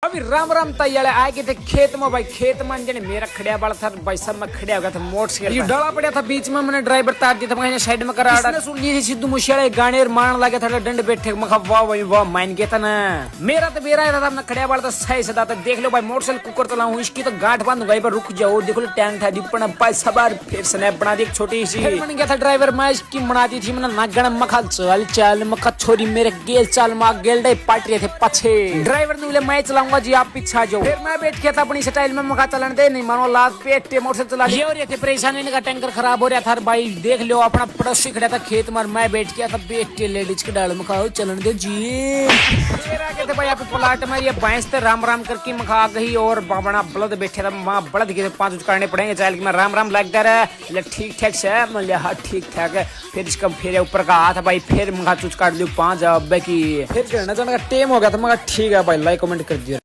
अभी राम राम तैयार आए गए थे खेत में भाई। खेत में जने मेरा खड़िया वाला था भाई, सब में खड़िया हो गया था मोटरसाइकिल। ये डला पड़ा था बीच में, मैंने ड्राइवर तार दिया था, मैंने साइड में करा इसने सुन ली थी सिद्धू मूसेवाले गाने मारने लगे था डंड बैठे। मैं कहा वाह भाई वाह, मान गया था ना। मेरा तो बेरा था, अपना खड़िया वाला था सही से था। देख लो भाई मोटरसाइकिल कुकर चलाऊं, इसकी तो गांठ बांध गई पर रुक जाओ। देखो टैंक था डिपना पाई सवार, फिर स्नैप बना दी एक छोटी सी। फिर मैंने गया था ड्राइवर मैं इसकी बनाती थी, मैंने नागण मखा चल चल मखा छोरी मेरे गेल चाल मा गेल डे पाट रहे थे पछे। ड्राइवर ने बोले मैं चलाऊंगा जी आप पीछा जाओ। फिर मैं बैठ गया था अपनी स्टाइल में, मखा चलन दे नहीं मानो लात पेट मोटरसाइकिल चला लिया। और ये थे परेशानी का टैंकर खराब हो रहा था भाई। देख लो अपना पड़ोसी खड़ा था खेत में, मैं बैठ गया था बैठ के लेडीज के डाल मखा चलन दे जी। फिर आ गए थे भाई आप प्लाट में, ये भैंस थे राम राम करके मखा गई और बाबना बलद बैठे था। वहाँ बलद के 5 करने पड़ेंगे चाल की मैं राम राम लगता रहा ठीक ठाक से मैं हाँ ठीक ठाक है। फिर इसका फिर ऊपर का हाथ भाई, फिर मखा चुच काट लियो 5 अब की। फिर कहना चाहने का टेम हो गया था, मगर ठीक है भाई लाइक कमेंट कर दिया।